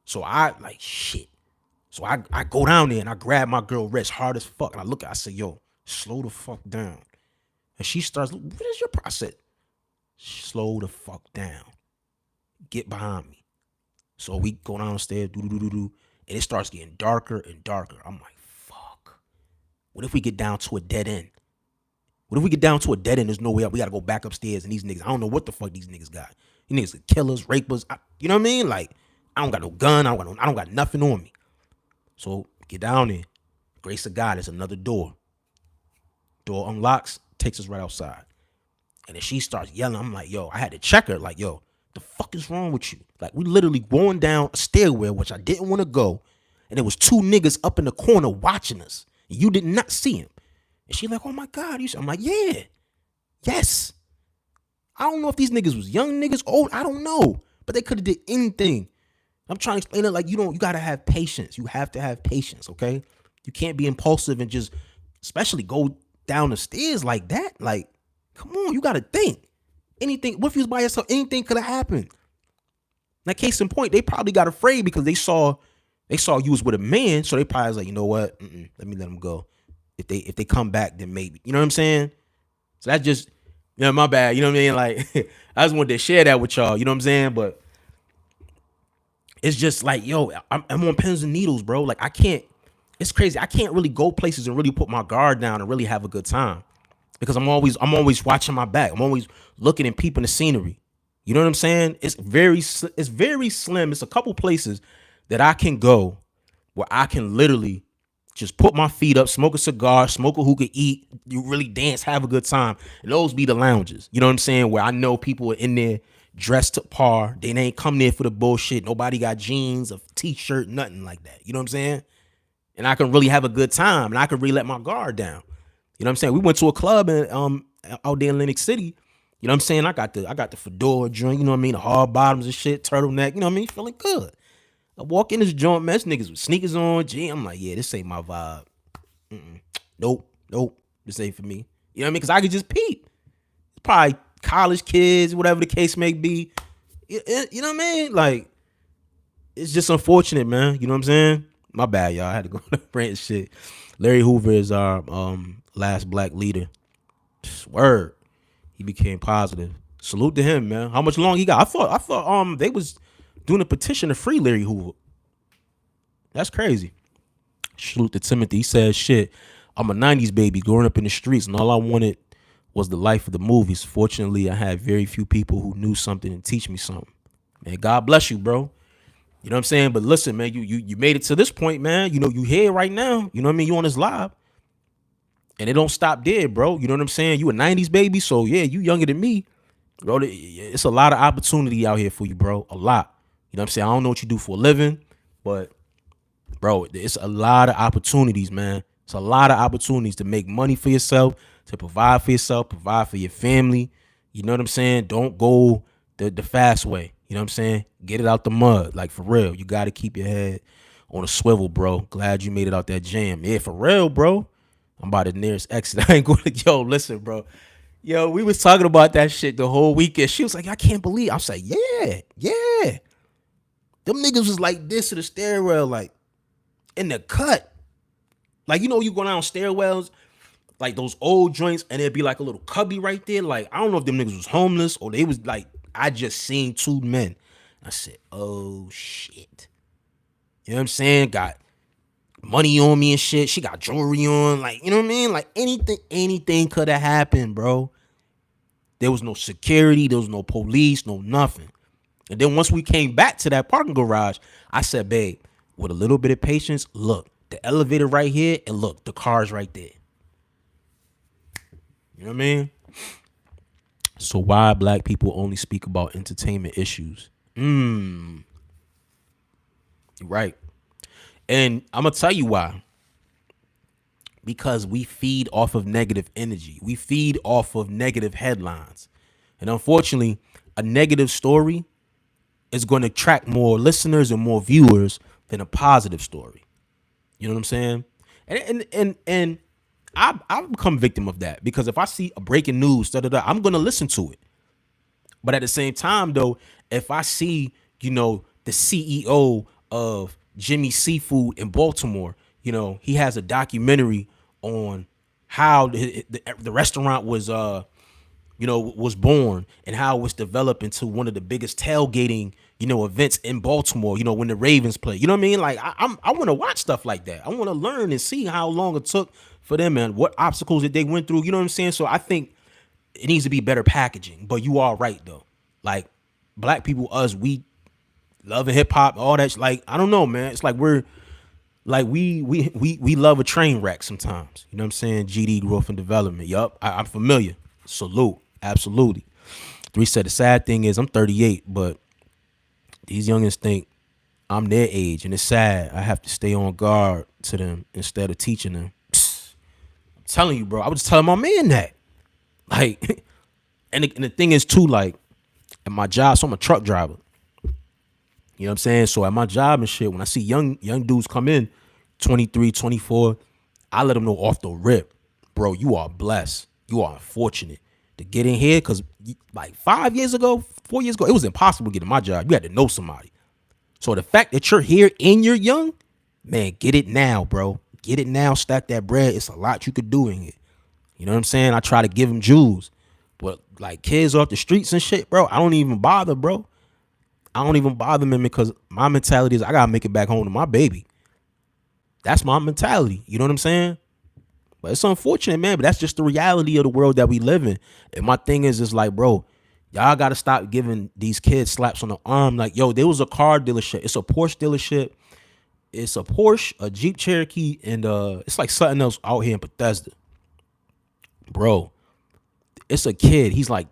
[SPEAKER 1] So I like, shit. So I go down there and I grab my girl wrist hard as fuck. And I look at her, I say, yo, slow the fuck down. And she starts, what is your problem? I said, slow the fuck down. Get behind me. So we go downstairs, and it starts getting darker and darker. I'm like, fuck. What if we get down to a dead end? What if we get down to a dead end? There's no way up. We gotta go back upstairs, and these niggas, I don't know what the fuck these niggas got. These niggas are killers, rapers. You know what I mean? Like, I don't got no gun. I don't got nothing on me. So get down there. Grace of God, there's another door. Door unlocks, takes us right outside. And then she starts yelling. I'm like, yo, I had to check her. Like, yo, the fuck is wrong with you? Like, we literally going down a stairwell, which I didn't want to go. And there was two niggas up in the corner watching us. And you did not see him. And she like, oh my God. I'm like, yeah. Yes. I don't know if these niggas was young niggas, old. I don't know. But they could have did anything. I'm trying to explain it like, you got to have patience. You have to have patience, okay? You can't be impulsive and just, especially go down the stairs like that. Like, come on, you got to think. Anything, what if you was by yourself? Anything could have happened. Now, case in point, they probably got afraid because they saw you was with a man, so they probably was like, you know what? Let me let them go. If they come back, then maybe. You know what I'm saying? So that's just, my bad. You know what I mean? Like, I just wanted to share that with y'all. You know what I'm saying? But it's just like, yo, I'm on pins and needles, bro. Like, it's crazy. I can't really go places and really put my guard down and really have a good time because I'm always watching my back. I'm always looking and peeping the scenery. You know what I'm saying? It's very slim. It's a couple places that I can go where I can literally just put my feet up, smoke a cigar, smoke a hookah, eat, you really dance, have a good time. And those be the lounges. You know what I'm saying? Where I know people are in there dressed to par. They ain't come there for the bullshit. Nobody got jeans, a t-shirt, nothing like that. You know what I'm saying? And I can really have a good time and I can really let my guard down. You know what I'm saying? We went to a club in, out there in Atlantic City. You know what I'm saying? I got the fedora joint, you know what I mean? The hard bottoms and shit, turtleneck, you know what I mean? Feeling good. I walk in this joint, man, niggas with sneakers on, G. I'm like, yeah, this ain't my vibe. Nope. This ain't for me. You know what I mean? Because I could just peep. It's probably college kids, whatever the case may be. You know what I mean? Like, it's just unfortunate, man. You know what I'm saying? My bad, y'all. I had to go to rant shit. Larry Hoover is our last black leader. Word. He became positive. Salute to him, man. How much longer he got? I thought they was doing a petition to free Larry Hoover. That's crazy. Salute to Timothy. He said, shit, I'm a 90s baby growing up in the streets, and all I wanted was the life of the movies. Fortunately, I had very few people who knew something and teach me something. Man, God bless you, bro. You know what I'm saying? But listen, man, you made it to this point, man. You know, you here right now. You know what I mean? You on this live. And it don't stop there, bro. You know what I'm saying? You a 90s baby, so yeah, you younger than me. Bro, it's a lot of opportunity out here for you, bro. A lot. You know what I'm saying? I don't know what you do for a living, but bro, it's a lot of opportunities, man. It's a lot of opportunities to make money for yourself, to provide for yourself, provide for your family. You know what I'm saying? Don't go the fast way. You know what I'm saying? Get it out the mud. Like, for real. You got to keep your head on a swivel, bro. Glad you made it out that jam. Yeah, for real, bro. I'm by the nearest exit. I ain't going to, yo, listen, bro. Yo, we was talking about that shit the whole weekend. She was like, I can't believe. I was like, yeah. Them niggas was like this to the stairwell, like in the cut. Like, you know, you go down stairwells, like those old joints, and it'd be like a little cubby right there. Like, I don't know if them niggas was homeless or they was like, I just seen two men. I said, oh shit. You know what I'm saying? Got money on me and shit. She got jewelry on. Like, you know what I mean? Like, anything could have happened, bro. There was no security. There was no police, no nothing. And then once we came back to that parking garage, I said, babe, with a little bit of patience, look, the elevator right here, and look, the car's right there. You know what I mean? So why black people only speak about entertainment issues? You're right. And I'm going to tell you why. Because we feed off of negative energy. We feed off of negative headlines. And unfortunately, a negative story is going to attract more listeners and more viewers than a positive story. You know what I'm saying? And I've become victim of that, because if I see a breaking news, I'm going to listen to it. But at the same time, though, if I see, you know, the CEO of Jimmy Seafood in Baltimore. You know, he has a documentary on how the restaurant was was born and how it was developed into one of the biggest tailgating, events in Baltimore, when the Ravens play. You know what I mean? Like I want to watch stuff like that. I want to learn and see how long it took for them and what obstacles that they went through. You know what I'm saying? So I think it needs to be better packaging. But you are right though. Like black people, us, we loving hip hop, all that. Like I don't know, man. It's like we're like we love a train wreck sometimes. You know what I'm saying? GD, growth and development. Yup, I'm familiar. Salute. Absolutely. 3 said the sad thing is I'm 38, but these youngins think I'm their age, and it's sad. I have to stay on guard to them instead of teaching them. Psst. I'm telling you, bro. I was just telling my man that. Like, and the thing is too, like, at my job, so I'm a truck driver. You know what I'm saying? So at my job and shit, when I see young dudes come in, 23, 24, I let them know off the rip, bro, you are blessed. You are fortunate to get in here because like 4 years ago, it was impossible to get in my job. You had to know somebody. So the fact that you're here and you're young, man, get it now, bro. Get it now. Stack that bread. It's a lot you could do in it. You know what I'm saying? I try to give them jewels. But like kids off the streets and shit, bro, I don't even bother, bro. I don't even bother them because my mentality is I gotta make it back home to my baby. That's my mentality. You know what I'm saying? But it's unfortunate, man. But that's just the reality of the world that we live in. And my thing is like, bro, y'all gotta stop giving these kids slaps on the arm. Like, yo, there was a car dealership. It's a Porsche dealership. It's a Porsche, a Jeep Cherokee, and it's like something else out here in Bethesda. Bro, it's a kid. He's like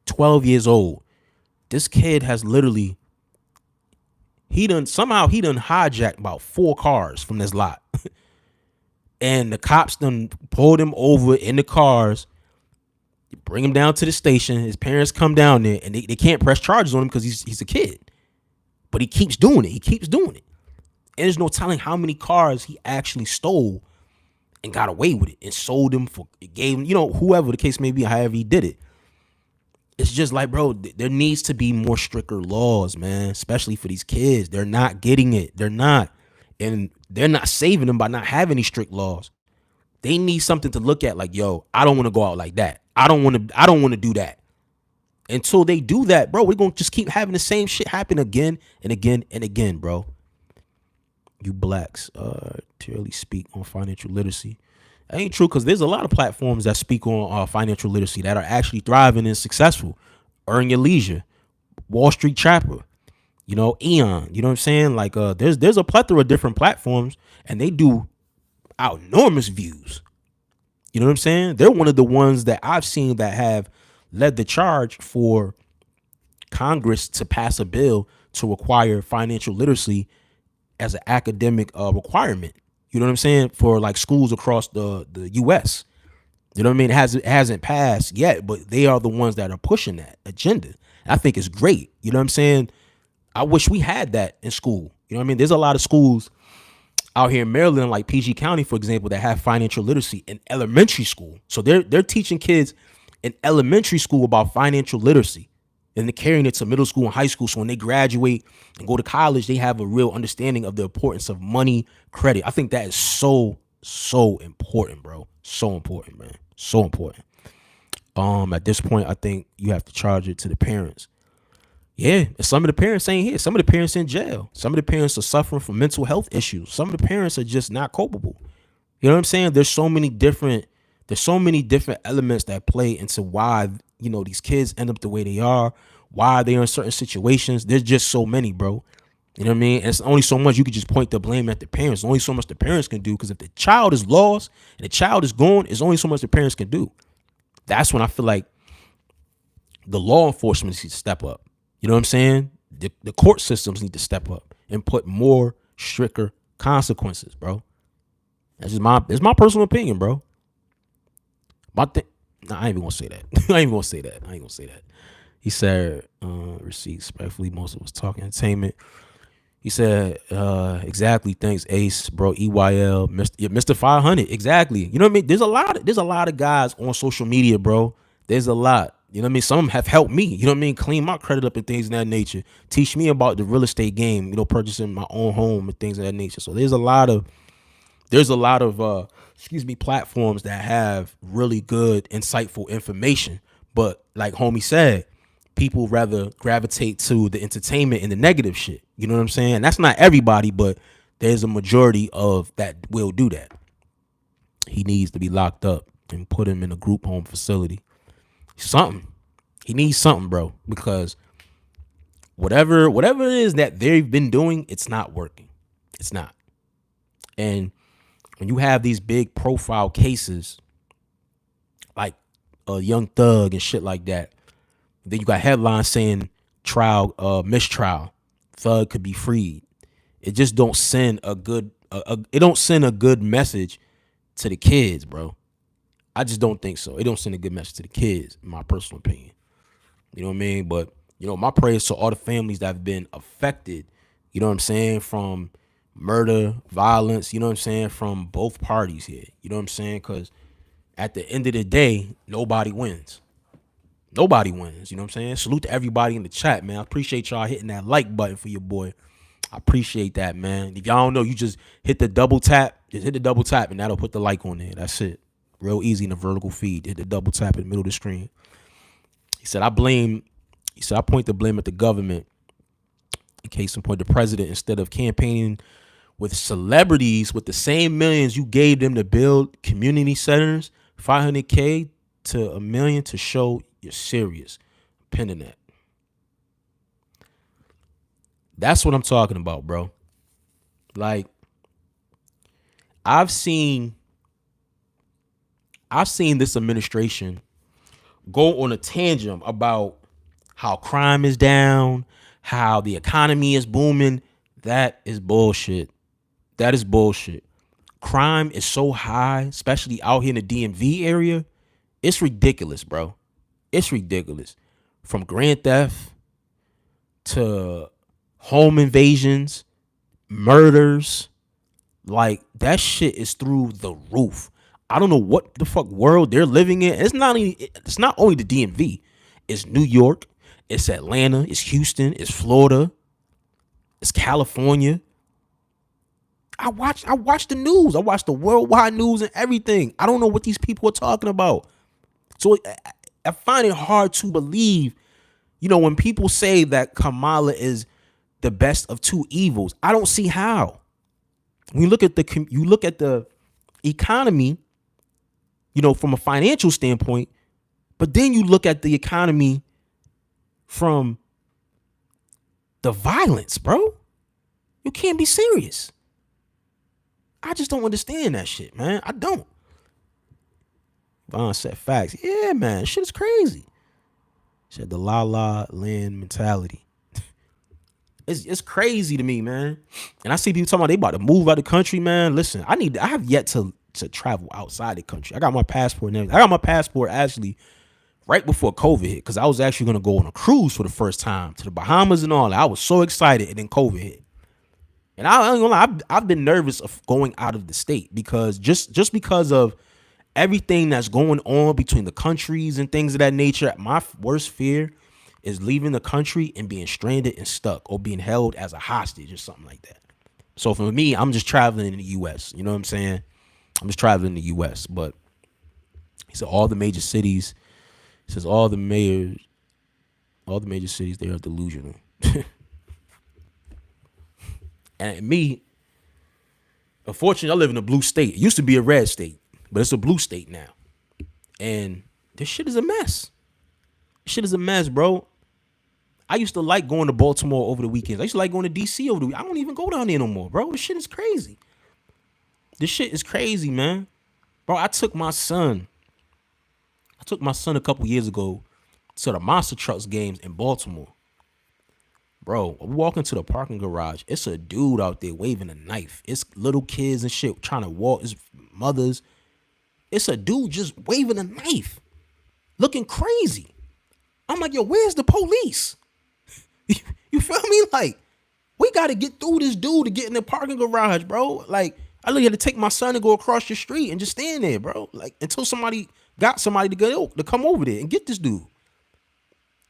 [SPEAKER 1] 12 years old. This kid has literally he done hijacked about 4 cars from this lot. And the cops done pulled him over in the cars, bring him down to the station. His parents come down there and they can't press charges on him because he's a kid. But he keeps doing it. And there's no telling how many cars he actually stole and got away with it and sold them gave him, whoever the case may be, however he did it. It's just like, bro, there needs to be more stricter laws, man, especially for these kids. They're not getting it. They're not. And they're not saving them by not having these strict laws. They need something to look at like, yo, I don't want to go out like that. I don't want to do that. Until they do that, bro, we're going to just keep having the same shit happen again and again and again, bro. You blacks to really speak on financial literacy. That ain't true because there's a lot of platforms that speak on financial literacy that are actually thriving and successful. Earn Your Leisure, Wall Street Trapper, Eon. You know what I'm saying? Like there's a plethora of different platforms and they do enormous views. You know what I'm saying? They're one of the ones that I've seen that have led the charge for Congress to pass a bill to require financial literacy as an academic requirement. You know what I'm saying? For like schools across the U.S. You know what I mean? It hasn't passed yet, but they are the ones that are pushing that agenda. I think it's great. You know what I'm saying? I wish we had that in school. You know what I mean? There's a lot of schools out here in Maryland, like PG County, for example, that have financial literacy in elementary school. So they're teaching kids in elementary school about financial literacy. And they're carrying it to middle school and high school. So when they graduate and go to college, they have a real understanding of the importance of money, credit. I think that is so important, bro. So important, man. So important. At this point, I think you have to charge it to the parents. Yeah, some of the parents ain't here. Some of the parents in jail. Some of the parents are suffering from mental health issues. Some of the parents are just not culpable. You know what I'm saying? There's so many different elements that play into why, these kids end up the way they are, why they are in certain situations. There's just so many, bro. You know what I mean? And it's only so much you could just point the blame at the parents. There's only so much the parents can do because if the child is lost and the child is gone, there's only so much the parents can do. That's when I feel like the law enforcement needs to step up. You know what I'm saying? The court systems need to step up and put more stricter consequences, bro. It's my personal opinion, bro. I ain't even gonna say that. I ain't gonna say that. He said, receipts, respectfully, most of us talk entertainment. He said, exactly, thanks, Ace, bro, EYL, Mr. 500, exactly. You know what I mean? There's a lot of guys on social media, bro. There's a lot You know what I mean? Some have helped me, you know what I mean, clean my credit up and things of that nature. Teach me about the real estate game, you know, purchasing my own home and things of that nature. So there's a lot of platforms that have really good, insightful information. But like homie said, people rather gravitate to the entertainment and the negative shit. You know what I'm saying? That's not everybody, but there's a majority of that will do that. He needs to be locked up and put him in a group home facility. Something. He needs something, bro, because whatever it is that they've been doing, it's not working. It's not. And when you have these big profile cases like a Young Thug and shit like that, then you got headlines saying mistrial, Thug could be freed. It just don't send a good message to the kids, bro. I just don't think so. It don't send a good message to the kids, in my personal opinion. You know what I mean? But, you know, my prayers to all the families that have been affected, you know what I'm saying, from murder, violence, you know what I'm saying, from both parties here. You know what I'm saying? Because at the end of the day, nobody wins. Nobody wins. You know what I'm saying? Salute to everybody in the chat, man. I appreciate y'all hitting that like button for your boy. I appreciate that, man. If y'all don't know, you just hit the double tap. Just hit the double tap and that'll put the like on there. That's it. Real easy in the vertical feed. Hit the double tap in the middle of the screen. He said, I point the blame at the government. In case in point, the president, instead of campaigning with celebrities with the same millions you gave them to build community centers, $500K to $1 million to show you're serious. Pending that. That's what I'm talking about, bro. Like, I've seen this administration go on a tangent about how crime is down, how the economy is booming. That is bullshit. That is bullshit. Crime is so high, especially out here in the DMV area. It's ridiculous, bro. It's ridiculous. From grand theft to home invasions, murders, like that shit is through the roof. I don't know what the fuck world they're living in. It's not only the DMV. It's New York. It's Atlanta. It's Houston. It's Florida. It's California. I watch the news. I watch the worldwide news and everything. I don't know what these people are talking about. So I find it hard to believe, you know, when people say that Kamala is the best of two evils. I don't see how. When you look at the economy, you know, from a financial standpoint, but then you look at the economy from the violence, bro. You can't be serious. I just don't understand that shit, man. I don't. Vaughn said facts. Yeah, man. Shit is crazy. Said the la la land mentality. It's crazy to me, man. And I see people talking about they about to move out of the country, man. Listen, I have yet to travel outside the country. I got my passport and everything. I got my passport actually right before COVID hit, because I was actually going to go on a cruise for the first time to the Bahamas and all that. I was so excited, and then COVID hit. And I've been nervous of going out of the state because just because of everything that's going on between the countries and things of that nature. My worst fear is leaving the country and being stranded and stuck or being held as a hostage or something like that. So for me, I'm just traveling in the U.S. You know what I'm saying? I'm just traveling in the U.S. But he said all the major cities. He says all the major cities, they are delusional. And me, unfortunately, I live in a blue state. It used to be a red state, but it's a blue state now. And this shit is a mess. Shit is a mess, bro. I used to like going to Baltimore over the weekends. I used to like going to D.C. over the weekend. I don't even go down there no more, bro. This shit is crazy. This shit is crazy, man. Bro, I took my son a couple years ago to the Monster Trucks games in Baltimore. Bro, we walk into the parking garage. It's a dude out there waving a knife. It's little kids and shit trying to walk. It's mothers. It's a dude just waving a knife, looking crazy. I'm like, yo, where's the police? You feel me? Like, we got to get through this dude to get in the parking garage, bro. Like, I literally had to take my son to go across the street and just stand there, bro. Like, until somebody got somebody to come over there and get this dude.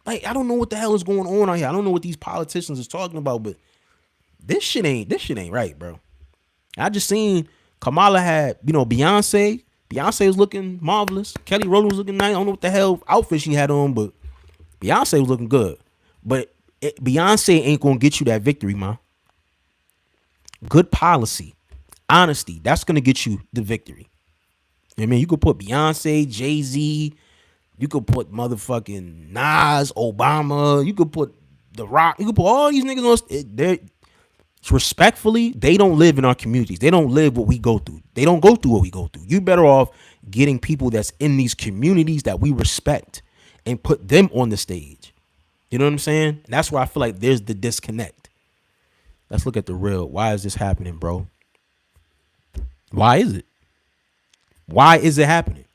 [SPEAKER 1] Like, I don't know what the hell is going on out here. I don't know what these politicians is talking about, but this shit ain't right, bro. I just seen Kamala had, Beyonce. Beyonce was looking marvelous. Kelly Rowland was looking nice. I don't know what the hell outfit she had on, but Beyonce was looking good. But Beyonce ain't gonna get you that victory, man. Good policy, honesty, that's gonna get you the victory. I mean, you could put Beyonce, Jay-Z, you could put motherfucking Nas, Obama, you could put The Rock, you could put all these niggas on. They're respectfully, they don't live in our communities. They don't live what we go through. They don't go through what we go through. You better off getting people that's in these communities that we respect and put them on the stage. You know what I'm saying? That's where I feel like there's the disconnect. Let's look at the real. Why is this happening, bro? Why is it? Why is it happening?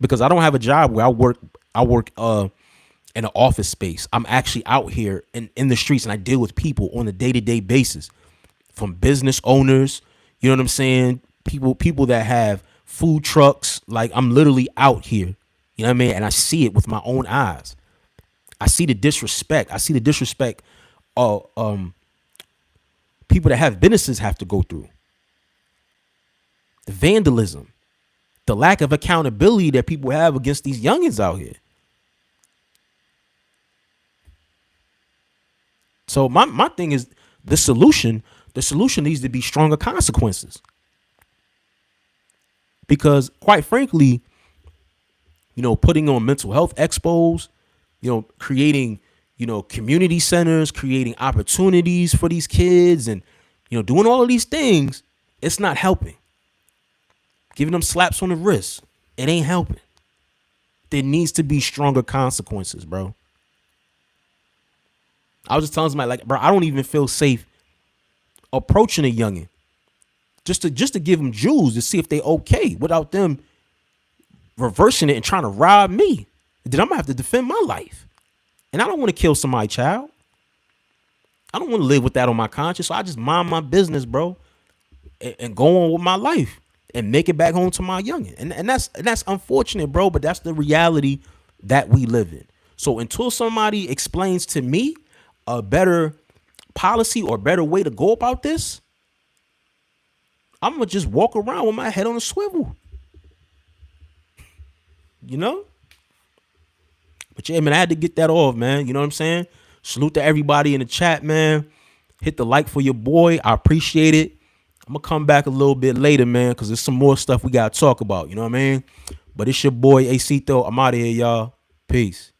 [SPEAKER 1] Because I don't have a job where I work in an office space. I'm actually out here in the streets, and I deal with people on a day-to-day basis, from business owners, you know what I'm saying? People that have food trucks. Like, I'm literally out here, you know what I mean? And I see it with my own eyes. I see the disrespect. I see the disrespect people that have businesses have to go through. The vandalism, the lack of accountability that people have against these youngins out here. So my thing is the solution needs to be stronger consequences. Because quite frankly, putting on mental health expos, creating, community centers, creating opportunities for these kids, and, doing all of these things, it's not helping. Giving them slaps on the wrist, it ain't helping. There needs to be stronger consequences, bro. I was just telling somebody, like, bro, I don't even feel safe approaching a youngin. Just to give them jewels to see if they okay without them reversing it and trying to rob me. Then I'm gonna have to defend my life. And I don't want to kill somebody's child. I don't want to live with that on my conscience. So I just mind my business, bro, and go on with my life and make it back home to my youngin. And that's unfortunate, bro, but that's the reality that we live in. So until somebody explains to me a better policy or better way to go about this, I'm gonna just walk around with my head on a swivel. But yeah, man, I had to get that off, man. You know what I'm saying? Salute to everybody in the chat, man. Hit the like for your boy. I appreciate it. I'm gonna come back a little bit later, man, because there's some more stuff we gotta talk about. You know what I mean? But it's your boy Acito. I'm out of here, y'all. Peace.